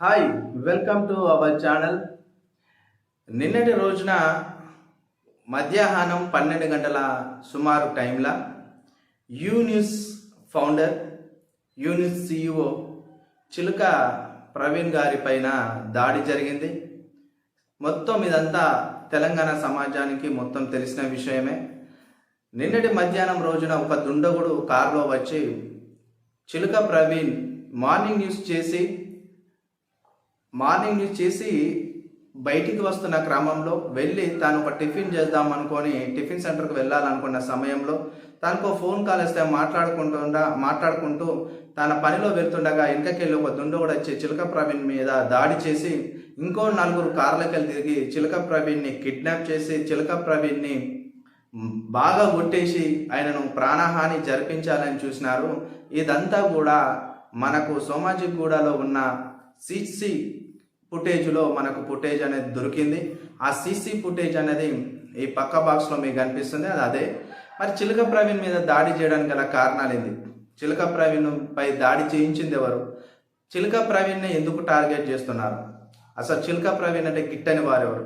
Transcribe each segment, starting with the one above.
Hi, welcome to our channel. నిన్నటి రోజున మధ్యాహ్నం 12 గంటల సుమారు టైంలో న్యూస్ ఫౌండర్, న్యూస్ సిఇఓ చిలుక ప్రవీణ్ గారి పైన దాడి జరిగింది. మొత్తం ఇదంతా తెలంగాణ సమాజానికి మొత్తం తెలిసిన విషయమే. నిన్నటి మధ్యాహ్నం రోజున ఒక దుండగుడు కారులో వచ్చి చిలుక ప్రవీణ్ మార్నింగ్ న్యూస్ చేసి బయటికి వస్తున్న క్రమంలో వెళ్ళి తాను ఒక టిఫిన్ చేద్దాం అనుకొని టిఫిన్ సెంటర్కి వెళ్ళాలనుకున్న సమయంలో తనకు ఫోన్ కాల్ వస్తే మాట్లాడుకుంటూ తన పనిలో వెళ్తుండగా వెనకకెళ్ళి ఒక దుండగుడు వచ్చి చిలుక ప్రవీణ్ మీద దాడి చేసి ఇంకో 4 కార్లకి వెళ్ళి తిరిగి చిలుక ప్రవీణ్ని కిడ్నాప్ చేసి చిలుక ప్రవీణ్ని బాగా కొట్టేసి ఆయనను ప్రాణహాని జరిపించాలని చూసినారు. ఇదంతా కూడా మనకు సోమాజిగూడలో ఉన్న సీసీ ఫుటేజ్లో మనకు ఫుటేజ్ అనేది దొరికింది. ఆ సీసీ ఫుటేజ్ అనేది ఈ పక్క బాక్స్లో మీకు కనిపిస్తుంది. అదే మరి చిలుక ప్రవీణ్ మీద దాడి చేయడానికి గల కారణాలు ఏంది? చిలుక ప్రవీణ్ పై దాడి చేయించింది ఎవరు? చిలుక ప్రవీణ్ని ఎందుకు టార్గెట్ చేస్తున్నారు? అసలు చిలుక ప్రవీణ్ అంటే గిట్టని వారెవరు?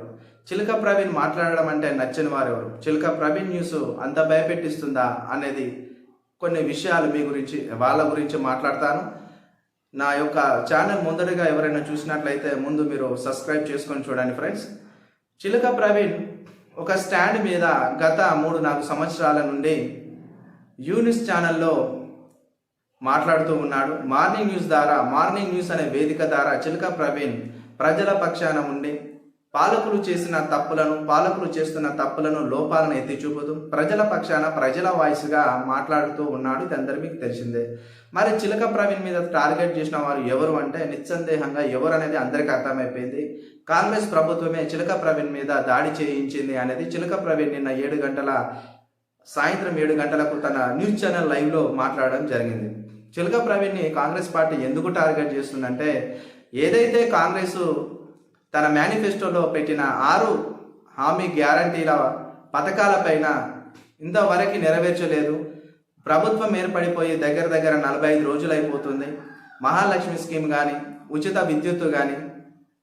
చిలుక ప్రవీణ్ మాట్లాడడం అంటే నచ్చని వారెవరు? చిలుక ప్రవీణ్ న్యూస్ అంత భయపెట్టిస్తుందా అనేది కొన్ని విషయాలు వాళ్ళ గురించి మాట్లాడతాను. నా యొక్క ఛానల్ మొదటగా ఎవరైనా చూసినట్లయితే ముందు మీరు సబ్స్క్రైబ్ చేసుకొని చూడండి ఫ్రెండ్స్. చిలుక ప్రవీణ్ ఒక స్టాండ్ మీద గత 3-4 సంవత్సరాల నుండి న్యూస్ ఛానల్లో మాట్లాడుతూ ఉన్నాడు. మార్నింగ్ న్యూస్ అనే వేదిక ద్వారా చిలుక ప్రవీణ్ ప్రజల పక్షాన ఉండి పాలకులు చేస్తున్న తప్పులను లోపాలను ఎత్తి చూపుతూ ప్రజల పక్షాన ప్రజల వాయిస్గా మాట్లాడుతూ ఉన్నాడు. ఇది అందరికీ మీకు తెలిసిందే. మరి చిలుక ప్రవీణ్ మీద టార్గెట్ చేసిన వారు ఎవరు అంటే నిస్సందేహంగా ఎవరు అనేది అందరికీ అర్థమైపోయింది. కాంగ్రెస్ ప్రభుత్వమే చిలుక ప్రవీణ్ మీద దాడి చేయించింది అనేది చిలుక ప్రవీణ్ నిన్న సాయంత్రం 7 గంటలకు తన న్యూస్ ఛానల్ లైవ్లో మాట్లాడడం జరిగింది. చిలుక ప్రవీణ్ని కాంగ్రెస్ పార్టీ ఎందుకు టార్గెట్ చేస్తుందంటే ఏదైతే కాంగ్రెస్ తన మేనిఫెస్టోలో పెట్టిన 6 హామీ గ్యారంటీల పథకాలపైన ఇంతవరకు నెరవేర్చలేదు. ప్రభుత్వం ఏర్పడిపోయి దగ్గర 45 రోజులు అయిపోతుంది. మహాలక్ష్మి స్కీమ్ కానీ, ఉచిత విద్యుత్తు కానీ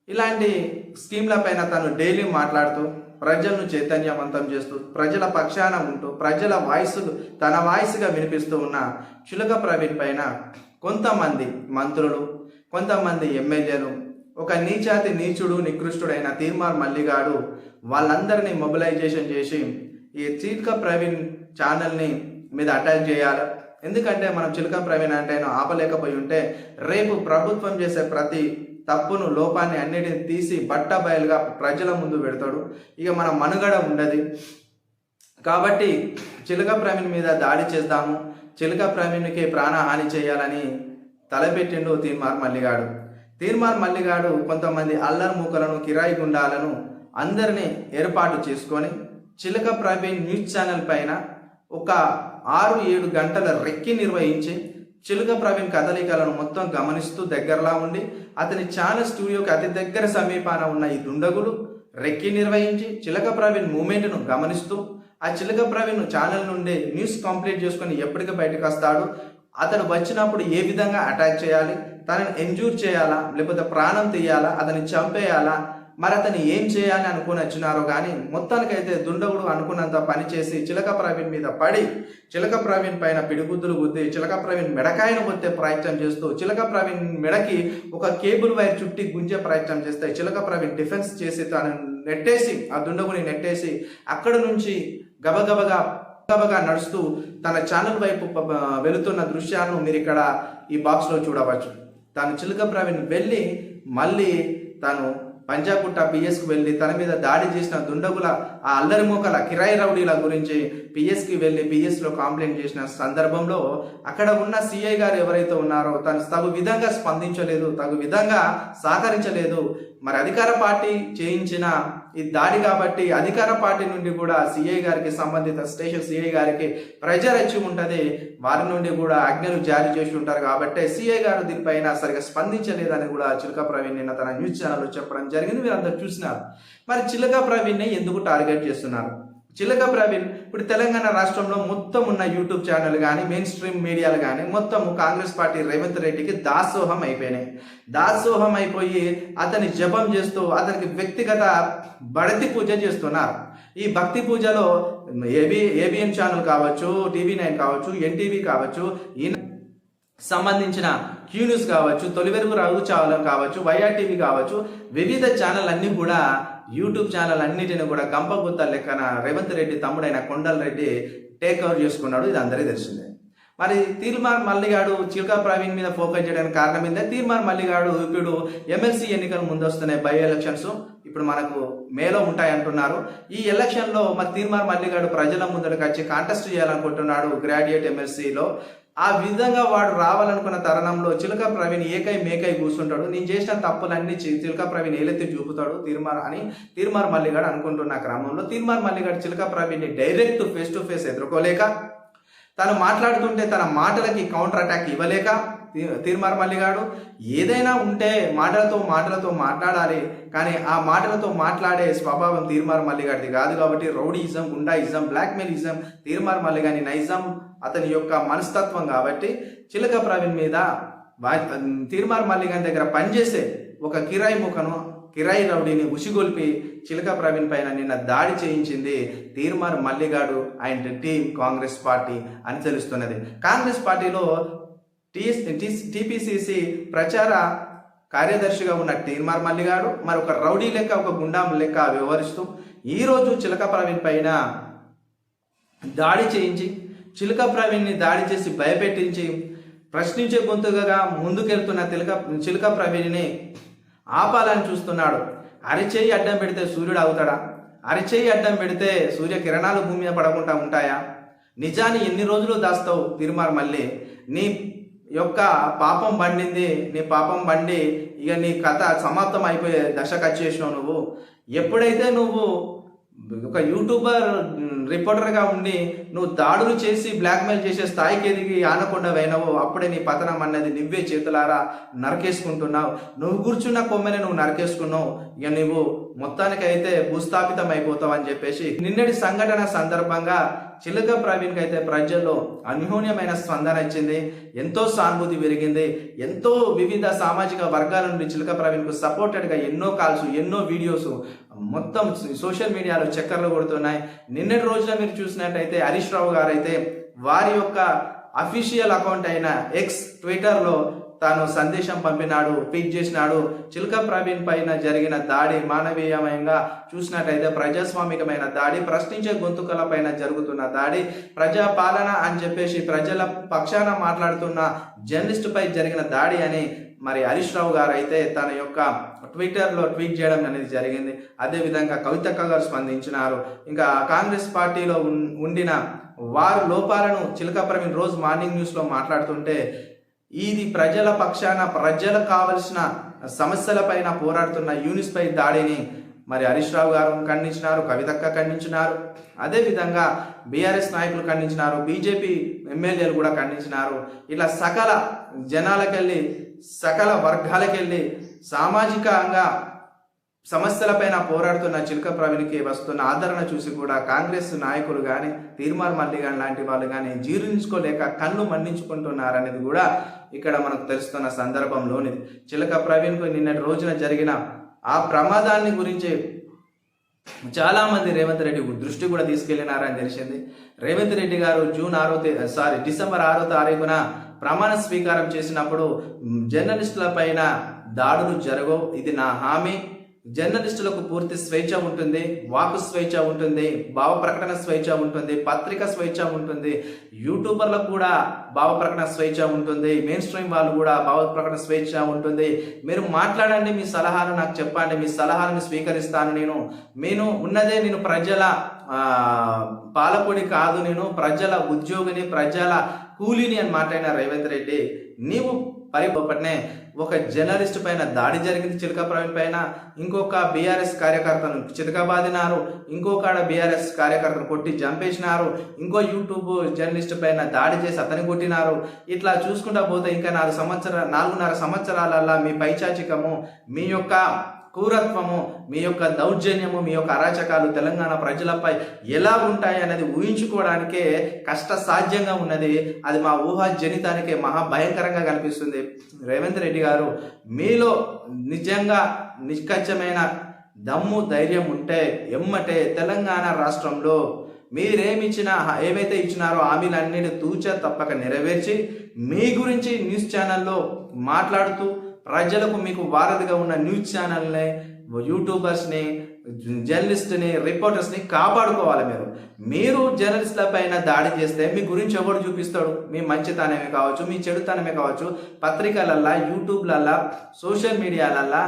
ఇలాంటి స్కీమ్లపైన తను డైలీ మాట్లాడుతూ ప్రజలను చైతన్యవంతం చేస్తూ ప్రజల పక్షాన ఉంటూ ప్రజల తన వాయిస్గా వినిపిస్తూ ఉన్న చిలుక ప్రవీణ్ పైన కొంతమంది మంత్రులు, కొంతమంది ఎమ్మెల్యేలు, ఒక నీచుడు నికృష్టుడైన తీర్మార్ మల్లిగాడు వాళ్ళందరినీ మొబిలైజేషన్ చేసి ఈ చిలుక ప్రవీణ్ ఛానల్ని మీద అటాక్ చేయాలి. ఎందుకంటే మనం చిలుక ప్రవీణ్ అంటే ఆపలేకపోయి ఉంటే రేపు ప్రభుత్వం చేసే ప్రతి తప్పును లోపాన్ని అన్నిటిని తీసి బట్టబయలుగా ప్రజల ముందు పెడతాడు. ఇక మన మనుగడ ఉండదు. కాబట్టి చిలుక ప్రవీణ్ మీద దాడి చేద్దాము, చిలుక ప్రవీణ్కి ప్రాణహాని చేయాలని తలపెట్టిండు తీర్మార్ మల్లిగాడు కొంతమంది అల్లరి మూకలను, కిరాయి గుండాలను అందరినీ ఏర్పాటు చేసుకొని చిలుక ప్రవీణ్ న్యూస్ ఛానల్ పైన ఒక 6-7 గంటల రెక్కి నిర్వహించి చిలుక ప్రవీణ్ కదలికలను మొత్తం గమనిస్తూ దగ్గరలా ఉండి అతని ఛానల్ స్టూడియోకి అతి దగ్గర సమీపాన ఉన్న ఈ దుండగులు రెక్కి నిర్వహించి చిలుక ప్రవీణ్ మూమెంట్ను గమనిస్తూ ఆ చిలుక ప్రవీణ్ ఛానల్ నుండి న్యూస్ కంప్లీట్ చేసుకొని ఎప్పటికీ బయటకు వస్తాడు, అతడు వచ్చినప్పుడు ఏ విధంగా అటాక్ చేయాలి, తనని ఎంజూర్ చేయాలా లేకపోతే ప్రాణం తీయాలా, అతన్ని చంపేయాలా, మరి అతన్ని ఏం చేయాలి అనుకుని వచ్చినారో కానీ మొత్తానికైతే దుండగుడు అనుకున్నంత పని చేసి చిలుక ప్రవీణ్ మీద పడి చిలుక ప్రవీణ్ పైన పిడిగుద్దులు గుద్ది చిలుక ప్రవీణ్ మెడకాయను కొట్టే ప్రయత్నం చేస్తూ చిలుక ప్రవీణ్ మెడకి ఒక కేబుల్ వైర్ చుట్టి గుంజే ప్రయత్నం చేస్తే చిలుక ప్రవీణ్ డిఫెన్స్ చేసి ఆ దుండగుని నెట్టేసి అక్కడి నుంచి గబగబగా నడుస్తూ తన ఛానల్ వైపు వెళుతున్న దృశ్యాలను మీరు ఇక్కడ ఈ బాక్స్లో చూడవచ్చు. తాను చిలుక ప్రవీణ్ వెళ్ళి మళ్ళీ తాను పంజాగుట్ట పిఎస్కి వెళ్ళి తన మీద దాడి చేసిన దుండగుల ఆ అల్లరి మూకల కిరాయి రౌడీల గురించి పిఎస్కి వెళ్ళి పిఎస్లో కంప్లైంట్ చేసిన సందర్భంలో అక్కడ ఉన్న సిఐ గారు ఎవరైతే ఉన్నారో తను తగు విధంగా స్పందించలేదు, తగు విధంగా సహకరించలేదు. మరి అధికార పార్టీ చేయించిన ఈ దాడి కాబట్టి అధికార పార్టీ నుండి కూడా సిఐ గారికి, సంబంధిత స్టేషన్ సిఐ గారికి ప్రెజర్ వచ్చి ఉంటుంది, వారి నుండి కూడా ఆజ్ఞలు జారీ చేసి ఉంటారు. కాబట్టి సిఐ గారు దీనిపైన సరిగా స్పందించలేదని కూడా చిలుక ప్రవీణ్ నిన్న తన న్యూస్ ఛానల్లో చెప్పడం జరిగింది. మీరు అందరూ చూసినారు. మరి చిలుక ప్రవీణ్ని ఎందుకు టార్గెట్ చేస్తున్నారు? చిలక ప్రవీణ్ ఇప్పుడు తెలంగాణ రాష్ట్రంలో మొత్తం ఉన్న యూట్యూబ్ ఛానల్ కానీ మెయిన్ స్ట్రీమ్ మీడియాలు కానీ మొత్తం కాంగ్రెస్ పార్టీ రేవంత్ రెడ్డికి దాసోహం అయిపోయినాయి. దాసోహం అయిపోయి అతని జపం చేస్తూ అతనికి వ్యక్తిగత బడతి పూజ చేస్తున్నారు. ఈ భక్తి పూజలో ఏబిఎన్ ఛానల్ కావచ్చు, టీవీ9 కావచ్చు, ఎన్టీవీ కావచ్చు, ఈ సంబంధించిన క్యూ న్యూస్ కావచ్చు, తొలివెరుగు రఘు ఛానల్ కావచ్చు, వైఆర్టీవీ కావచ్చు, వివిధ ఛానల్ అన్ని కూడా యూట్యూబ్ ఛానల్ అన్నిటిని కూడా గంపగుత్త లెక్కన రేవంత్ రెడ్డి తమ్ముడైన కొండల్ రెడ్డి టేక్ ఓవర్ చేసుకున్నాడు. ఇది అందరికీ తెలిసిందే. మరి తీర్మార్ మల్లిగాడు చిలక ప్రవీణ్ మీద ఫోకస్ చేయడానికి కారణం ఏంటంటే తీర్మార్ మల్లిగాడు ఇప్పుడు ఎమ్మెల్సీ ఎన్నికలు ముందు వస్తున్నాయి, బై ఎలక్షన్స్ ఇప్పుడు మనకు మేలో ఉంటాయంటున్నారు. ఈ ఎలక్షన్లో మరి తీర్మార్ మల్లిగాడు ప్రజల ముందరకు వచ్చి కాంటెస్ట్ చేయాలనుకుంటున్నాడు గ్రాడ్యుయేట్ ఎమ్మెల్సీలో. ఆ విధంగా వాడు రావాలనుకున్న తరుణంలో చిలక ప్రవీణ్ ఏకై మేకై కూర్చుంటాడు. నేను చేసిన తప్పులన్నీ చిలక ప్రవీణ్ ఏలెత్తి చూపుతాడు తీర్మార్ మల్లిగాడు అనుకుంటున్న క్రమంలో తీర్మార్ మల్లిగాడు చిలక ప్రవీణ్ని డైరెక్ట్ ఫేస్ టు ఫేస్ ఎదుర్కోలేక, తను మాట్లాడుతుంటే తన మాటలకి కౌంటర్ అటాక్ ఇవ్వలేక తీర్మార్ మల్లిగాడు ఏదైనా ఉంటే మాటలతో మాట్లాడాలి, కానీ ఆ మాటలతో మాట్లాడే స్వభావం తీర్మార్ మల్లిగాడిది కాదు. కాబట్టి రౌడీయిజం, గుండాయిజం, బ్లాక్మెయిలిజం తీర్మార్ మల్లిగాని నైజం అతని యొక్క మనస్తత్వం. కాబట్టి చిలక ప్రవీణ్ మీద తీర్మార్ మల్లిగాని దగ్గర పనిచేసే ఒక కిరాయి రౌడీని ఉసిగొల్పి చిలక ప్రవీణ్ పైన నిన్న దాడి చేయించింది Teenmar Malligadu and team Congress party అని తెలుస్తున్నది. కాంగ్రెస్ పార్టీలో టీపీసీసీ ప్రచార కార్యదర్శిగా ఉన్న తీర్మార్ మల్లిగాడు మరి ఒక రౌడీ లెక్క, ఒక గుండాం లెక్క వ్యవహరిస్తూ ఈరోజు చిలక ప్రవీణ్ పైన దాడి చేయించి చిలక ప్రవీణ్ని దాడి చేసి భయపెట్టించి ప్రశ్నించే గొంతుగా ముందుకెళ్తున్న చిలక ప్రవీణ్ని ఆపాలని చూస్తున్నాడు. అరిచేయి అడ్డం పెడితే సూర్యుడు అవుతాడా? అరిచేయి అడ్డం పెడితే సూర్యకిరణాలు భూమి మీద పడకుండా ఉంటాయా? నిజాన్ని ఎన్ని రోజులు దాస్తావు తీర్మార్ మల్లి? నీ యొక్క పాపం బండింది, నీ పాపం బండి ఇక నీ కథ సమాప్తం అయిపోయే దశకు వచ్చేసినావు. నువ్వు ఎప్పుడైతే నువ్వు ఒక యూట్యూబర్ రిపోర్టర్గా ఉండి నువ్వు దాడులు చేసి బ్లాక్మెయిల్ చేసే స్థాయికి ఎదిగి ఆనకుండా పోయినావు, అప్పుడే నీ పతనం అన్నది నువ్వే చేతులారా నరకేసుకుంటున్నావు. నువ్వు కూర్చున్న కొమ్మని నువ్వు నరకేసుకున్నావు. ఇక నువ్వు మొత్తానికైతే భూస్థాపితం అయిపోతావు అని చెప్పేసి నిన్నటి సంఘటన సందర్భంగా చిలక ప్రవీణ్కి అయితే ప్రజల్లో అన్యోన్యమైన స్పందన ఇచ్చింది. ఎంతో సానుభూతి పెరిగింది. ఎంతో వివిధ సామాజిక వర్గాల నుండి చిలక ప్రవీణ్కు సపోర్టెడ్గా ఎన్నో కాల్స్, ఎన్నో వీడియోస్ మొత్తం సోషల్ మీడియాలో చక్కర్లు కొడుతున్నాయి. నిన్నటి రోజున మీరు చూసినట్టయితే హరీష్ రావు గారు అయితే వారి యొక్క అఫీషియల్ అకౌంట్ అయిన ఎక్స్ ట్విట్టర్లో తాను సందేశం పంపినాడు, ట్వీట్ చేసినాడు. చిలక ప్రవీణ్ పైన జరిగిన దాడి మానవీయమయంగా చూసినట్టయితే ప్రజాస్వామికమైన దాడి, ప్రశ్నించే గొంతుకల పైన జరుగుతున్న దాడి, ప్రజాపాలన అని చెప్పేసి ప్రజల పక్షాన మాట్లాడుతున్న జర్నలిస్టు పై జరిగిన దాడి అని మరి హరీష్ రావు గారు అయితే తన యొక్క ట్విట్టర్లో ట్వీట్ చేయడం అనేది జరిగింది. అదేవిధంగా కవితక్క గారు స్పందించినారు. ఇంకా కాంగ్రెస్ పార్టీలో ఉండిన వారు లోపాలను చిలక ప్రవీణ్ రోజు మార్నింగ్ న్యూస్లో మాట్లాడుతుంటే ఇది ప్రజల పక్షాన ప్రజలకు కావలసిన సమస్యలపైన పోరాడుతున్న యూనిస్ పై దాడిని మరి హరీష్ రావు గారు ఖండించినారు, కవితక్క ఖండించినారు. అదేవిధంగా బీఆర్ఎస్ నాయకులు ఖండించినారు, బీజేపీ ఎమ్మెల్యేలు కూడా ఖండించినారు. ఇలా సకల జనాలకెళ్ళి, సకల వర్గాలకెళ్ళి సామాజికంగా సమస్యలపైన పోరాడుతున్న చిలక ప్రవీణ్కి వస్తున్న ఆదరణ చూసి కూడా కాంగ్రెస్ నాయకులు కానీ తీర్మార్ మల్లిగాని లాంటి వాళ్ళు కానీ జీర్ణించుకోలేక కళ్ళు మండించుకుంటున్నారనేది కూడా ఇక్కడ మనకు తెలుస్తున్న సందర్భంలోనిది. చిలక ప్రవీణ్కు నిన్నటి రోజున జరిగిన ఆ ప్రమాదాన్ని గురించి చాలామంది రేవంత్ రెడ్డి దృష్టి కూడా తీసుకెళ్లినారని తెలిసింది. రేవంత్ రెడ్డి గారు డిసెంబర్ 6వ తారీఖున ప్రమాణ స్వీకారం చేసినప్పుడు జర్నలిస్టుల పైన దాడులు జరగవు, ఇది నా హామీ, జర్నలిస్టులకు పూర్తి స్వేచ్ఛ ఉంటుంది, వాక్ స్వేచ్ఛ ఉంటుంది, భావ ప్రకటన స్వేచ్ఛ ఉంటుంది, పత్రిక స్వేచ్ఛ ఉంటుంది, యూట్యూబర్లకు కూడా భావ ప్రకటన స్వేచ్ఛ ఉంటుంది, మెయిన్ స్ట్రీమ్ వాళ్ళు కూడా భావ ప్రకటన స్వేచ్ఛ ఉంటుంది. మీరు మాట్లాడండి, మీ సలహాలు నాకు చెప్పండి, మీ సలహాలను స్వీకరిస్తాను. నేను ఉన్నదే నేను ప్రజల పాలకుడి కాదు, నేను ప్రజల ఉద్యోగిని, ప్రజల కూలీని అని మాట్లాడిన రేవంత్ రెడ్డి, నీవు పరిపనే ఒక జర్నలిస్ట్ పైన దాడి జరిగింది చిలక ప్రవీణ్ పైన, ఇంకొక బీఆర్ఎస్ కార్యకర్తను చితకబాదినారు, ఇంకొక బీఆర్ఎస్ కార్యకర్తను కొట్టి చంపేసినారు, ఇంకో యూట్యూబ్ జర్నలిస్ట్ పైన దాడి చేసి అతని కొట్టినారు. ఇట్లా చూసుకుంటా పోతే ఇంకా 4.5 సంవత్సరాలలో మీ పైచాచికము, మీ యొక్క క్రూరత్వము, మీ యొక్క దౌర్జన్యము, మీ యొక్క అరాచకాలు తెలంగాణ ప్రజలపై ఎలా ఉంటాయి అనేది ఊహించుకోవడానికే కష్టసాధ్యంగా ఉన్నది. అది మా ఊహాజనితానికే మహాభయంకరంగా కనిపిస్తుంది. రేవంత్ రెడ్డి గారు, మీలో నిజంగా నిష్కచ్చమైన దమ్ము ధైర్యం ఉంటే ఎమ్మటే తెలంగాణ రాష్ట్రంలో ఏమైతే ఇచ్చినారో హామీలన్నిటి తూచా తప్పక నెరవేర్చి మీ గురించి న్యూస్ ఛానల్లో మాట్లాడుతూ ప్రజలకు మీకు వారధిగా ఉన్న న్యూస్ ఛానల్ని, యూట్యూబర్స్ని, జర్నలిస్ట్ని, రిపోర్టర్స్ని కాపాడుకోవాలి. మీరు జర్నలిస్టుల పైన దాడి చేస్తే మీ గురించి ఎవడు చూపిస్తాడు? మీ మంచితనమే కావచ్చు, మీ చెడుతనమే కావచ్చు, పత్రికలల్లా, యూట్యూబ్లల్లా, సోషల్ మీడియాలల్లా,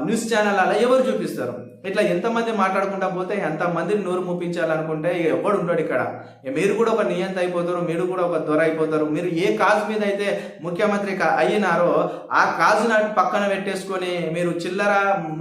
న్యూస్ ఛానల్ ఎవరు చూపిస్తారు? ఇట్లా ఎంతమంది మాట్లాడుకుంటా పోతే ఎంతమందిని నోరు మూపించాలనుకుంటే ఎవడు ఉండడు ఇక్కడ. మీరు కూడా ఒక నియంత అయిపోతారు, మీరు కూడా ఒక దొర అయిపోతారు. మీరు ఏ కాజు మీద అయితే ముఖ్యమంత్రి అయినారో ఆ కాజుని పక్కన పెట్టేసుకొని మీరు చిల్లర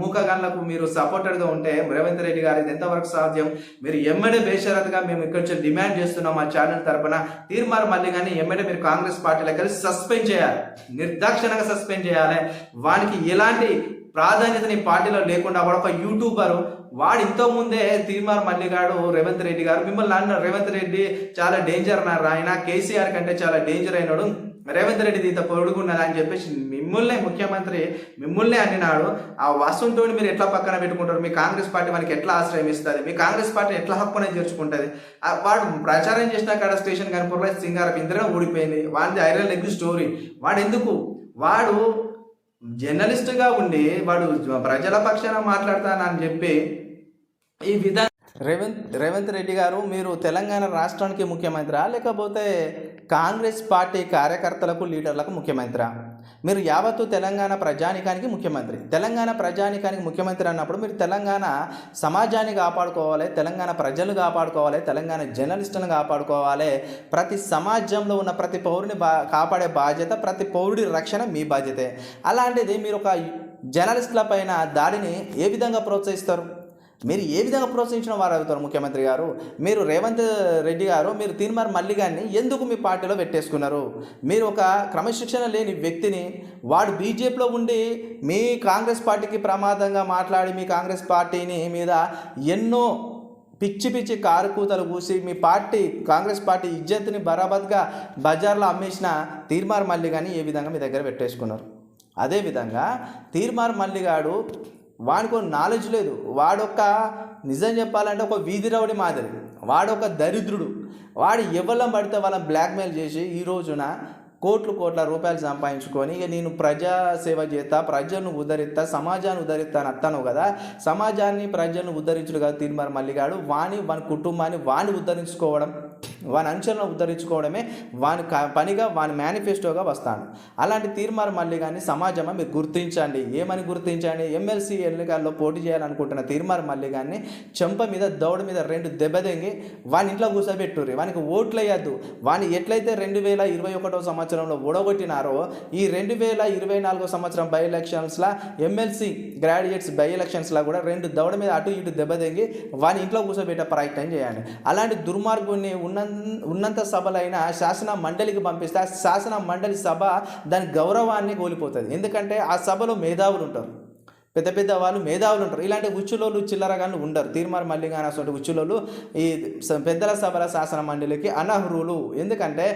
మూకగాన్లకు మీరు సపోర్టెడ్గా ఉంటే రేవంత్ రెడ్డి గారు ఇది ఎంతవరకు సాధ్యం? మీరు ఎమ్మడే బేషరత్గా మేము ఇక్కడ నుంచి డిమాండ్ చేస్తున్నాం మా ఛానల్ తరఫున, తీర్మార్ మళ్ళీ కానీ ఎమ్మడే మీరు కాంగ్రెస్ పార్టీలోకి వెళ్ళి సస్పెండ్ చేయాలి, నిర్దాక్షిణంగా సస్పెండ్ చేయాలి. వానికి ఎలాంటి ప్రాధాన్యతని పార్టీలో లేకుండా వాడు ఒక యూట్యూబర్, వాడు ఇంతకుముందే తీర్మార్ మల్లిగాడు రేవంత్ రెడ్డి గారు మిమ్మల్ని అన్నారు, రేవంత్ రెడ్డి చాలా డేంజర్ అన్నారు, ఆయన కేసీఆర్ కంటే చాలా డేంజర్ అయినాడు, రేవంత్ రెడ్డి ఇంత పొడుగున్నది అని చెప్పేసి ముఖ్యమంత్రి మిమ్మల్నే అన్నాడు. ఆ వస్తువుతో మీరు ఎట్లా పక్కన పెట్టుకుంటారు? మీ కాంగ్రెస్ పార్టీ మనకి ఎట్లా ఆశ్రయం ఇస్తుంది? మీ కాంగ్రెస్ పార్టీ ఎట్లా హక్కునే చేర్చుకుంటుంది? వాడు ప్రచారం చేసిన కాడ స్టేషన్ కనుపూర్లో సింగారపు ఇంద్రం ఊడిపోయింది, వాడిది ఐరన్ లెగ్ స్టోరీ. వాడు జర్నలిస్ట్గా ఉండి వాడు ప్రజల పక్షాన మాట్లాడతానని చెప్పి ఈ విధంగా రేవంత్ రెడ్డి గారు, మీరు తెలంగాణ రాష్ట్రానికి ముఖ్యమంత్రి లేకపోతే కాంగ్రెస్ పార్టీ కార్యకర్తలకు, లీడర్లకు ముఖ్యమంత్రి? మీరు యావత్తు తెలంగాణ ప్రజానికానికి ముఖ్యమంత్రి. తెలంగాణ ప్రజానికానికి ముఖ్యమంత్రి అన్నప్పుడు మీరు తెలంగాణ సమాజాన్ని కాపాడుకోవాలి, తెలంగాణ ప్రజలు కాపాడుకోవాలి, తెలంగాణ జర్నలిస్టులను కాపాడుకోవాలి. ప్రతి సమాజంలో ఉన్న ప్రతి పౌరుని కాపాడే బాధ్యత, ప్రతి పౌరుడి రక్షణ మీ బాధ్యతే. అలాంటిది మీరు ఒక జర్నలిస్టుల పైన దాడిని ఏ విధంగా ప్రోత్సహిస్తారు? మీరు ఏ విధంగా ప్రోత్సహించిన వారు అవుతారు ముఖ్యమంత్రి గారు? మీరు రేవంత్ రెడ్డి గారు, మీరు తీర్మార్ మల్లి గారిని ఎందుకు మీ పార్టీలో పెట్టేసుకున్నారు? మీరు ఒక క్రమశిక్షణ లేని వ్యక్తిని, వాడు బీజేపీలో ఉండి మీ కాంగ్రెస్ పార్టీకి ప్రమాదంగా మాట్లాడి మీ కాంగ్రెస్ పార్టీని మీద ఎన్నో పిచ్చి కారుకూతలు కూసి మీ పార్టీ కాంగ్రెస్ పార్టీ ఇజ్జత్తుని బరాబర్గా బజార్లో అమ్మేసిన తీర్మార్ మల్లి గారిని ఏ విధంగా మీ దగ్గర పెట్టేసుకున్నారు? అదేవిధంగా తీర్మార్ మల్లిగాడు, వాడికి నాలెడ్జ్ లేదు, వాడొక నిజం చెప్పాలంటే ఒక వీధి రౌడీ మాదిరి, వాడొక దరిద్రుడు. వాడు ఎవరిని పడితే వాళ్ళని బ్లాక్మెయిల్ చేసి ఈ రోజున కోట్ల రూపాయలు సంపాదించుకొని ఇక నేను ప్రజా సేవ చేస్తా, ప్రజలను ఉద్ధరిస్తా, సమాజాన్ని ఉద్ధరిస్తా అని అత్తాను కదా. సమాజాన్ని ప్రజలను ఉద్ధరించుడు కదా తీర్మార్ మల్లిగాడు. వాని కుటుంబాన్ని ఉద్ధరించుకోవడం, వాని అంచలను ఉద్ధరించుకోవడమే వాని పనిగా, వాని మేనిఫెస్టోగా వస్తాను. అలాంటి తీర్మార్ మల్లి గారిని సమాజమా మీరు గుర్తించండి. ఏమని గుర్తించండి? ఎమ్మెల్సీ ఎన్నికల్లో పోటీ చేయాలనుకుంటున్న తీర్మార్ మల్లి గారిని చెంప మీద, దౌడ మీద 2 దెబ్బదెంగి వాని ఇంట్లో కూర్చోబెట్టుర్రి. వానికి ఓట్లు వేయద్దు. వాని ఎట్లయితే 2021 సంవత్సరంలో ఓడగొట్టినారో ఈ 2024 సంవత్సరం బై ఎలక్షన్స్లో ఎమ్మెల్సీ గ్రాడ్యుయేట్స్ బై ఎలక్షన్స్లో కూడా 2 దౌడ మీద అటు ఇటు దెబ్బదెంగి వాని ఇంట్లో కూర్చోబెట్టే ప్రయత్నం చేయండి. అలాంటి దుర్మార్గుని ఉన్నంత సభలైన శాసన మండలికి పంపిస్తే ఆ శాసన మండలి సభ దాని గౌరవాన్ని కోల్పోతుంది. ఎందుకంటే ఆ సభలో మేధావులు ఉంటారు, పెద్ద వాళ్ళు మేధావులు ఉంటారు. ఇలాంటి ఉచ్చులోళ్ళు చిల్లరగాళ్ళు ఉండరు. తీర్మార్ మల్లి గాని అసలు ఉచ్చులోళ్ళు ఈ పెద్దల సభల శాసన మండలికి అనర్హులు. ఎందుకంటే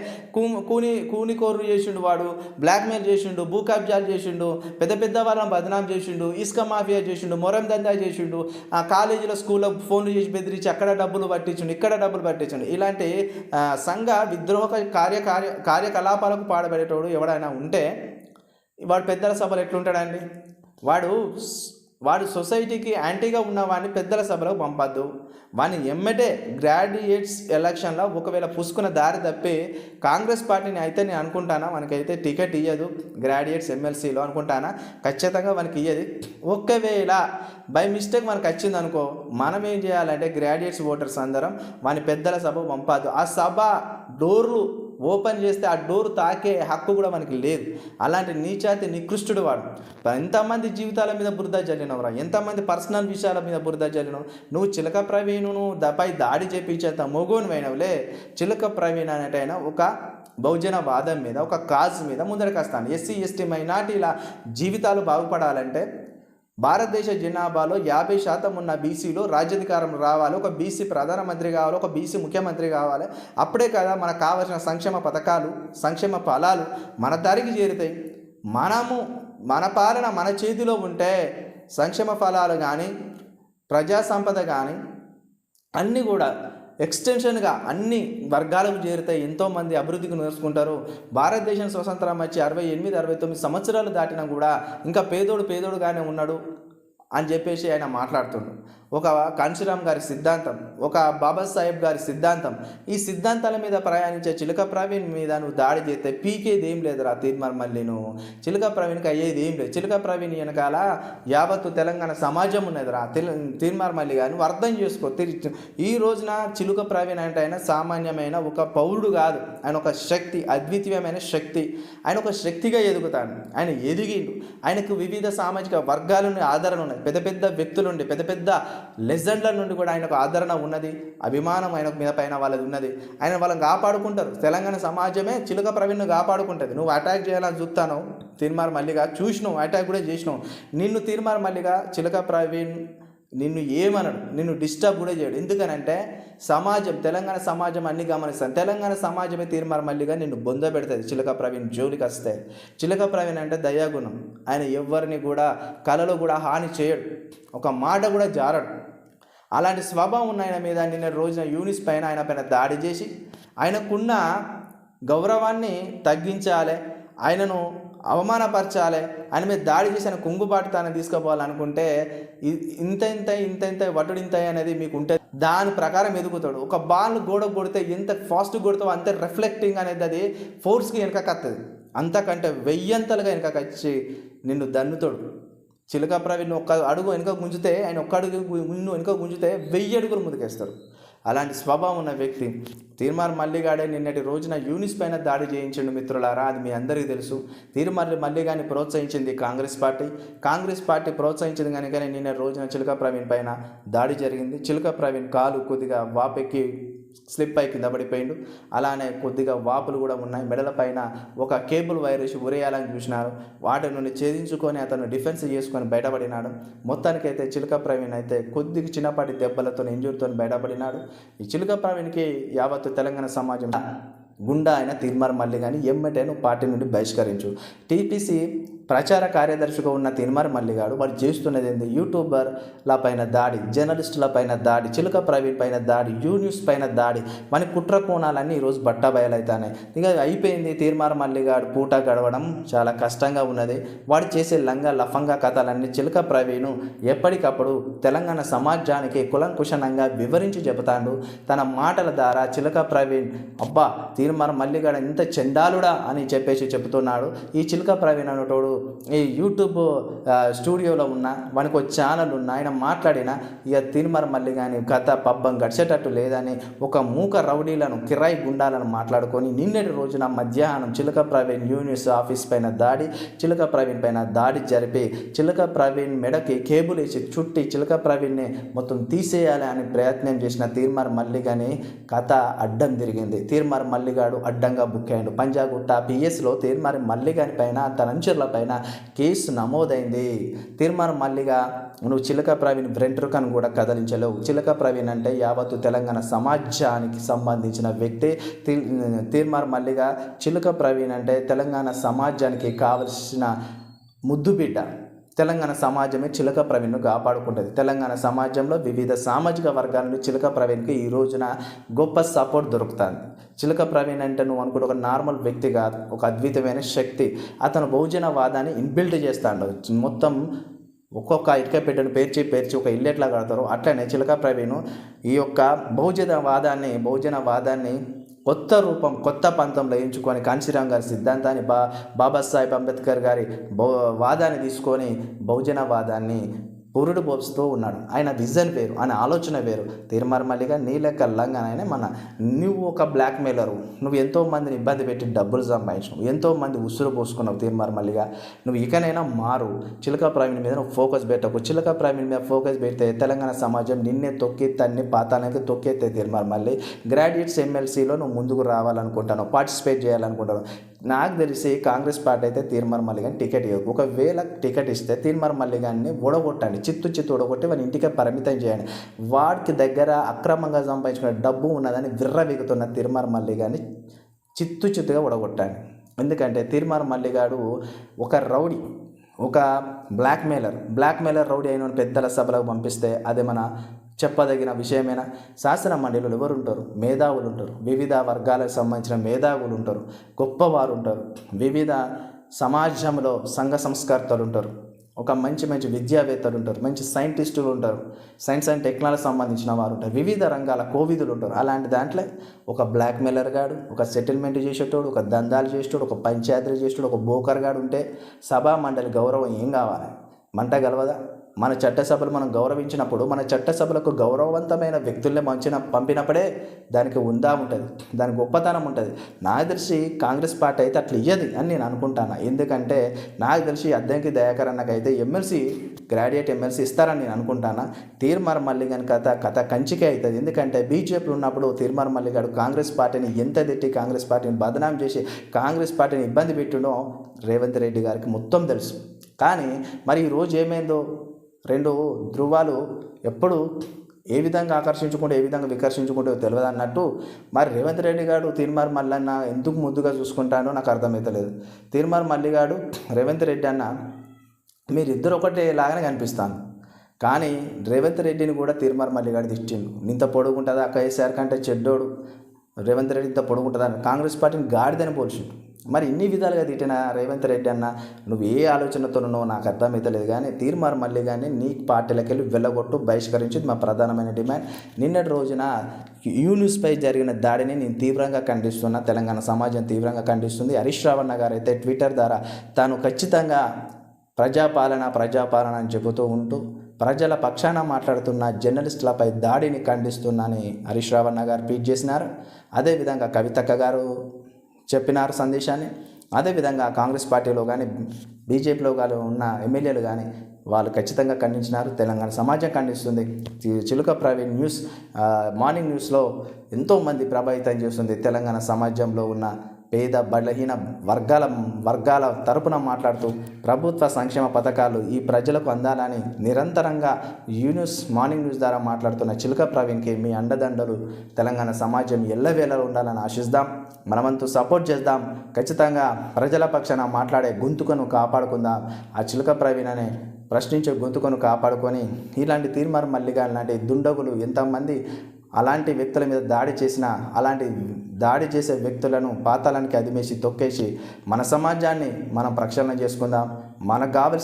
కూనికోర్రు చేసిండు, వాడు బ్లాక్మెయిల్ చేసిండు, భూ కబ్జాలు చేసిండు, పెద్ద వాళ్ళని బదనాం చేసిండు, ఇసుక మాఫియా చేసిండు, మొరం దందా చేసిండు, ఆ కాలేజీలో స్కూల్లో ఫోన్లు చేసి బెదిరించి అక్కడ డబ్బులు పట్టించిండు, ఇక్కడ డబ్బులు పట్టించండు. ఇలాంటి సంఘ విద్రోహ కార్యకలాపాలకు పాడబడేటోడు ఎవడైనా ఉంటే వాడు పెద్దల సభలు ఎట్లుంటాడండి? వాడు సొసైటీకి యాంటీగా ఉన్న వాడిని పెద్దల సభలకు పంపద్దు. వాడిని ఎమ్మటే గ్రాడ్యుయేట్స్ ఎలక్షన్లో ఒకవేళ పుసుకున్న దారి తప్పి కాంగ్రెస్ పార్టీని అయితే నేను అనుకుంటానా మనకైతే టికెట్ ఇయ్యదు గ్రాడ్యుయేట్స్ ఎమ్మెల్సీలో అనుకుంటానా, ఖచ్చితంగా మనకి ఇయ్యదు. ఒకవేళ బై మిస్టేక్ మనకు వచ్చింది అనుకో, మనం ఏం చేయాలంటే గ్రాడ్యుయేట్స్ ఓటర్స్ అందరం వాని పెద్దల సభ పంపద్దు. ఆ సభ డోర్లు ఓపెన్ చేస్తే ఆ డోర్ తాకే హక్కు కూడా మనకి లేదు. అలాంటి నీచాతి నికృష్టుడు వాడు. ఎంతమంది జీవితాల మీద బురద జల్లినవురా, ఎంతమంది పర్సనల్ విషయాల మీద బురద జల్లినవు. నువ్వు చిలక ప్రవీణును పై దాడి చేపించేంత మొగోని పోయినవులే. చిలక ప్రవీణ్ అనేటైనా ఒక బహుజన వాదం మీద, ఒక కాజ్ మీద ముందరకు వస్తాను. ఎస్సీ ఎస్టీ మైనార్టీల జీవితాలు బాగుపడాలంటే భారతదేశ జనాభాలో 50% ఉన్న బీసీలో రాజ్యాధికారం రావాలి, ఒక బీసీ ప్రధానమంత్రి కావాలి, ఒక బీసీ ముఖ్యమంత్రి కావాలి. అప్పుడే కదా మనకు కావాల్సిన సంక్షేమ పథకాలు, సంక్షేమ ఫలాలు మన దారికి చేరుతాయి. మన పాలన మన చేతిలో ఉంటే సంక్షేమ ఫలాలు కానీ, ప్రజా సంపద కానీ అన్నీ కూడా ఎక్స్టెన్షన్గా అన్ని వర్గాలకు చేరుతాయి. ఎంతోమంది అభివృద్ధికి నేర్చుకుంటారు. భారతదేశం స్వతంత్రం వచ్చి 68, 69 సంవత్సరాలు దాటినా కూడా ఇంకా పేదోడుగానే ఉన్నాడు అని చెప్పేసి ఆయన మాట్లాడుతుండు. ఒక కాంశీరామ్ గారి సిద్ధాంతం, ఒక బాబాసాహెబ్ గారి సిద్ధాంతం, ఈ సిద్ధాంతాల మీద ప్రయాణించే చిలక ప్రవీణ్ మీద నువ్వు దాడి చేస్తే పీకేది ఏం లేదురా తీర్మార్ మళ్ళీ. నువ్వు చిలక ప్రవీణ్కి అయ్యేది ఏం లేదు. చిలక ప్రవీణ్ వెనకాల యావత్తు తెలంగాణ సమాజం ఉన్నదిరా. తీర్మార్ మళ్ళీ గారు నువ్వు అర్థం చేసుకో. ఈ రోజున చిలుక ప్రవీణ్ అంటే ఆయన సామాన్యమైన ఒక పౌరుడు కాదు. ఆయన ఒక శక్తి, అద్వితీయమైన శక్తి. ఆయన ఒక శక్తిగా ఎదుగుతాడు. ఆయన ఎదిగిండు. ఆయనకు వివిధ సామాజిక వర్గాల నుండి ఆదరణ ఉన్నది. పెద్ద పెద్ద వ్యక్తుల నుండి, పెద్ద పెద్ద లెజెండ్ల నుండి కూడా ఆయనకు ఆదరణ ఉన్నది. అభిమానం ఆయన మీద పైన వాళ్ళది ఉన్నది. ఆయన వాళ్ళని కాపాడుకుంటారు. తెలంగాణ సమాజమే చిలుక ప్రవీణ్ను కాపాడుకుంటుంది. నువ్వు అటాక్ చేయాలని చూస్తాను తీర్మార్ మల్లిగా, చూసినావు, అటాక్ కూడా చేసినావు. నిన్ను తీర్మార్ మల్లిగా చిలుక ప్రవీణ్ నిన్ను ఏమనడు, నిన్ను డిస్టర్బ్ కూడా చేయడు. ఎందుకనంటే సమాజం, తెలంగాణ సమాజం అన్ని గమనిస్తాను. తెలంగాణ సమాజమే తీర్మార్ మల్లిగా నిన్ను బొంద పెడుతుంది చిలక ప్రవీణ్ జోలికి వస్తే. చిలక ప్రవీణ్ అంటే దయాగుణం. ఆయన ఎవరిని కూడా కలలో కూడా హాని చేయడు, ఒక మాట కూడా జారడు. అలాంటి స్వభావం ఉన్న ఆయన మీద నిన్న రోజున యూనిస్ పైన, ఆయన పైన దాడి చేసి ఆయనకున్న గౌరవాన్ని తగ్గించాలి, ఆయనను అవమానపరచాలి, ఆయన మీద దాడి చేసి ఆయన కుంగుబాటుతాన్ని తీసుకుపోవాలనుకుంటే ఇంత వటుడింత అనేది మీకు ఉంటే దాని ప్రకారం ఎదుగుతాడు. ఒక బాల్ గోడ కొడితే ఎంత ఫాస్ట్ కొడతావో అంతే రిఫ్లెక్టింగ్ అనేది అది ఫోర్స్కి వెనకకత్తది. అంతకంటే 1000 వెనకకొచ్చి నిన్ను దన్నుతాడు. చిలక ప్రవీణ్ ఒక్క అడుగు వెనుక గుంజితే, ఆయన ఒక్క అడుగు వెనుక గుంజితే 1000 అడుగులు ముందుకేస్తాడు. అలాంటి స్వభావం ఉన్న వ్యక్తి తీర్మార్ మల్లిగాడే నిన్నటి రోజున యూనిస్ పైన దాడి చేయించిండు మిత్రులారా. అది మీ అందరికీ తెలుసు. తీర్మార్ మల్లిగాని ప్రోత్సహించింది కాంగ్రెస్ పార్టీ ప్రోత్సహించింది కనుకనే నిన్న రోజున చిలక ప్రవీణ్ పైన దాడి జరిగింది. చిలక ప్రవీణ్ కాలు కొద్దిగా వాపెక్కి స్లిప్ అయి కింద పడిపోయిండు. అలానే కొద్దిగా వాపులు కూడా ఉన్నాయి. మెడల పైన ఒక కేబుల్ వైర్ వేసి ఉరేయాలని చూసినారు. వాటి నుండి ఛేదించుకొని అతను డిఫెన్స్ చేసుకొని బయటపడినాడు. మొత్తానికైతే చిలక ప్రవీణ్ అయితే కొద్దిగా చిన్నపాటి దెబ్బలతో ఇంజూరీతో బయటపడినాడు. ఈ చిలక ప్రవీణ్కి యావత్తు తెలంగాణ సమాజం గుండా అయిన తీర్మార్ మల్లిగాని ఎమ్మటేను పార్టీ నుండి బహిష్కరించు. టీపీసీ ప్రచార కార్యదర్శిగా ఉన్న తీర్మార్ మల్లిగాడు వాడు చేస్తున్నది ఏంది? యూట్యూబర్ల పైన దాడి, జర్నలిస్టుల పైన దాడి, చిలక ప్రవీణ్ పైన దాడి, న్యూస్ పైన దాడి, మన కుట్ర కోణాలన్నీ ఈరోజు బట్టబయలవుతాయి. ఇక అయిపోయింది. తీర్మార్ మల్లిగాడు పూట గడవడం చాలా కష్టంగా ఉన్నది. వాడు చేసే లఫంగా కథలన్నీ చిలక ప్రవీణ్ ఎప్పటికప్పుడు తెలంగాణ సమాజానికి కులంకుశనంగా వివరించి చెబుతాడు. తన మాటల ద్వారా చిలక ప్రవీణ్ అబ్బా తీర్మార్ మల్లిగాడు ఇంత చెండాలుడా అని చెప్పేసి చెబుతున్నాడు. ఈ చిలక ప్రవీణ్ అనేటోడు ఈ యూట్యూబ్ స్టూడియోలో ఉన్న మనకు ఛానల్ ఉన్న ఆయన మాట్లాడిన ఇక తీర్మార్ మల్లిగాని కథ పబ్బం గడిచేటట్టు లేదని ఒక మూక రౌడీలను, కిరాయి గుండాలను మాట్లాడుకొని నిన్నటి రోజున మధ్యాహ్నం చిలక ప్రవీణ్ యూనిస్ ఆఫీస్ పైన దాడి, చిలక ప్రవీణ్ పైన దాడి జరిపి చిలక ప్రవీణ్ మెడకి కేబుల్ వేసి చుట్టి చిలక ప్రవీణ్ని మొత్తం తీసేయాలి అని ప్రయత్నం చేసిన తీర్మార్ మల్లిగాని కథ అడ్డం తిరిగింది. తీర్మార్ మల్లిగాడు అడ్డంగా బుక్ అయ్యాడు. పంజాగుట్ట పిఎస్లో తీర్మార్ మల్లిగాని పైన, తన అనుచరుల పైన కేసు నమోదైంది. తీర్మార్ మల్లిగా నువ్వు చిలక ప్రవీణ్ వెంట్రుకను కూడా కదిలించలేవు. చిలక ప్రవీణ్ అంటే యావత్తు తెలంగాణ సమాజానికి సంబంధించిన వ్యక్తి. తీర్మార్ మల్లిగా చిలక ప్రవీణ్ అంటే తెలంగాణ సమాజానికి కావలసిన ముద్దుబిడ్డ. తెలంగాణ సమాజమే చిలక ప్రవీణ్ను కాపాడుకుంటుంది. తెలంగాణ సమాజంలో వివిధ సామాజిక వర్గాల నుండి చిలక ప్రవీణ్కి ఈ రోజున గొప్ప సపోర్ట్ దొరుకుతుంది. చిలక ప్రవీణ్ అంటే నువ్వు అనుకుంటే ఒక నార్మల్ వ్యక్తి కాదు, ఒక అద్భుతమైన శక్తి. అతను బహుజనవాదాన్ని ఇన్బిల్డ్ చేస్తాడు. మొత్తం ఒక్కొక్క ఇటుక పెట్టెను పేర్చి ఒక ఇల్లు ఎట్లా కడతారో అట్లనే చిలక ప్రవీణ్ ఈ యొక్క బహుజనవాదాన్ని కొత్త రూపం, కొత్త పంతంలో ఎంచుకొని కాంశీరామ్ గారి సిద్ధాంతాన్ని, బాబాసాహెబ్ అంబేద్కర్ గారి వాదాన్ని తీసుకొని బహుజనవాదాన్ని పురుడు పోస్తూ ఉన్నాడు. ఆయన విజన్ వేరు, ఆయన ఆలోచన వేరు. తీర్మార్ మల్లిగా నీ లెక్క లంగానైనా నువ్వు ఒక బ్లాక్ మెయిలరు. నువ్వు ఎంతోమందిని ఇబ్బంది పెట్టి డబ్బులు సంపాదించినావు, ఎంతోమంది ఉసురు పోసుకున్నావు. తీర్మార్ మల్లిగా నువ్వు ఇకనైనా మారు. చిలక ప్రవీణ్ మీద నువ్వు ఫోకస్ పెట్టకు. చిలక ప్రవీణ్ మీద ఫోకస్ పెడితే తెలంగాణ సమాజం నిన్నే తొక్కి తన్ని పాతాలకి తొక్కేస్తే తీర్మార్ మల్లి. గ్రాడ్యుయేట్స్ ఎమ్మెల్సీలో నువ్వు ముందుకు రావాలనుకుంటాను, పార్టిసిపేట్ చేయాలనుకుంటాను. నాకు తెలిసి కాంగ్రెస్ పార్టీ అయితే తీర్మార్ మల్లిగాని టికెట్ ఇవ్వదు. ఒకవేళ టికెట్ ఇస్తే తీర్మార్ మల్లిగాన్ని ఓడగొట్టండి, చిత్తు ఓడగొట్టి వాడి ఇంటికే పరిమితం చేయండి. వాడికి దగ్గర అక్రమంగా సంపాదించుకునే డబ్బు ఉన్నదని విర్రవీగుతున్న తీర్మార్ మల్లిగాన్ని చిత్తుగా ఓడగొట్టండి. ఎందుకంటే తీర్మార్ మల్లిగాడు ఒక రౌడీ, ఒక బ్లాక్మెయిలర్ రౌడీ అయిన పెద్దల సభలకు పంపిస్తే అది మన చెప్పదగిన విషయమేనా? శాసన మండలిలో ఎవరు ఉంటారు? మేధావులు ఉంటారు, వివిధ వర్గాలకు సంబంధించిన మేధావులు ఉంటారు, గొప్పవారు ఉంటారు, వివిధ సమాజంలో సంఘ సంస్కర్తలు ఉంటారు, ఒక మంచి విద్యావేత్తలు ఉంటారు, మంచి సైంటిస్టులు ఉంటారు, సైన్స్ అండ్ టెక్నాలజీ సంబంధించిన వారు ఉంటారు, వివిధ రంగాల కోవిదులు ఉంటారు. అలాంటి దాంట్లో ఒక బ్లాక్మెయిలర్ గాడు, ఒక సెటిల్మెంట్ చేసేటోడు, ఒక దందాలు చేసేటోడు, ఒక పంచాయతీలు చేసేటోడు, ఒక బోకర్ గాడు ఉంటే సభా మండలి గౌరవం ఏం కావాలి? మంట గలవదా? మన చట్టసభలు మనం గౌరవించినప్పుడు, మన చట్టసభలకు గౌరవవంతమైన వ్యక్తుల్ని పంపినప్పుడే దానికి ఉందా ఉంటుంది, దానికి గొప్పతనం ఉంటుంది. నాకు తెలిసి కాంగ్రెస్ పార్టీ అయితే అట్లా ఇయ్యది అని నేను అనుకుంటాను. ఎందుకంటే నాకు తెలిసి అద్దంకి దయాకర్ అన్నకైతే గ్రాడ్యుయేట్ ఎమ్మెల్సీ ఇస్తారని నేను అనుకుంటాను. తీర్మార్ మల్లిగాని కథ కంచికే అవుతుంది. ఎందుకంటే బీజేపీలో ఉన్నప్పుడు తీర్మార్ మల్లిగాడు కాంగ్రెస్ పార్టీని ఎంత తిట్టి, కాంగ్రెస్ పార్టీని బదనాం చేసి, కాంగ్రెస్ పార్టీని ఇబ్బంది పెట్టినో రేవంత్ రెడ్డి గారికి మొత్తం తెలుసు. కానీ మరి ఈరోజు ఏమైందో, రెండు ధృవాలు ఎప్పుడు ఏ విధంగా ఆకర్షించుకుంటూ ఏ విధంగా వికర్షించుకుంటూ తెలియదు అన్నట్టు మరి రేవంత్ రెడ్డి గారు తీర్మార్ మల్లన్న ఎందుకు ముద్దుగా చూసుకుంటానో నాకు అర్థమవుతలేదు. తీర్మార్ మల్లిగాడు రేవంత్ రెడ్డి అన్న మీరిద్దరు ఒకటే లాగానే కనిపిస్తాను, కానీ రేవంత్ రెడ్డిని కూడా తీర్మార్ మల్లిగాడు తిట్టిండు. ఇంత పొడుగుంటుందా కేసీఆర్ కంటే చెడ్డోడు రేవంత్ రెడ్డి, ఇంత పొడుగుంటుందా? కాంగ్రెస్ పార్టీని గాడిదని పోల్చిండు. మరి ఇన్ని విధాలుగా తిట్టిన రేవంత్ రెడ్డి అన్న నువ్వు ఏ ఆలోచనతోనో నాకు అర్థమవుతలేదు. కానీ తీర్మార్ మల్లిగాని నీ పార్టీలకు వెళ్ళి వెళ్ళగొట్టు, బహిష్కరించింది మా ప్రధానమైన డిమాండ్. నిన్నటి రోజున యూన్యూస్పై జరిగిన దాడిని నేను తీవ్రంగా ఖండిస్తున్నా, తెలంగాణ సమాజం తీవ్రంగా ఖండిస్తుంది. హరీష్ రావణ గారు అయితే ట్విట్టర్ ద్వారా తాను ఖచ్చితంగా ప్రజాపాలన అని చెబుతూ ఉంటూ ప్రజల పక్షాన మాట్లాడుతున్న జర్నలిస్టులపై దాడిని ఖండిస్తున్నానని హరీష్ రావణ గారు ట్వీట్ చేసినారు. అదేవిధంగా కవితక్క గారు చెప్పినారు సందేశాన్ని. అదేవిధంగా కాంగ్రెస్ పార్టీలో కానీ బీజేపీలో కానీ ఉన్న ఎమ్మెల్యేలు కానీ వాళ్ళు ఖచ్చితంగా ఖండించినారు. తెలంగాణ సమాజం ఖండిస్తుంది. చిలుక ప్రవీణ్ మార్నింగ్ న్యూస్లో ఎంతోమంది ప్రభావితం చేస్తుంది. తెలంగాణ సమాజంలో ఉన్న పేద బలహీన వర్గాల తరపున మాట్లాడుతూ ప్రభుత్వ సంక్షేమ పథకాలు ఈ ప్రజలకు అందాలని నిరంతరంగా మార్నింగ్ న్యూస్ ద్వారా మాట్లాడుతున్న చిలుక ప్రవీణ్కి మీ అండదండలు తెలంగాణ సమాజం ఎల్లవేళలా ఉండాలని ఆశిద్దాం. మనమంతు సపోర్ట్ చేద్దాం. ఖచ్చితంగా ప్రజల పక్షాన మాట్లాడే గొంతుకను కాపాడుకుందాం. ఆ చిలుక ప్రవీణ్ అనే ప్రశ్నించే గొంతుకను కాపాడుకొని ఇలాంటి తీర్మార్ మల్లిగాని లాంటి దుండగులు ఎంతమంది అలాంటి వ్యక్తుల మీద అలాంటి దాడి చేసే వ్యక్తులను పాతాళానికి అదిమేసి తొక్కేసి మన సమాజాన్ని మనం ప్రక్షాళన చేసుకుందాం. మనకు కావలసిన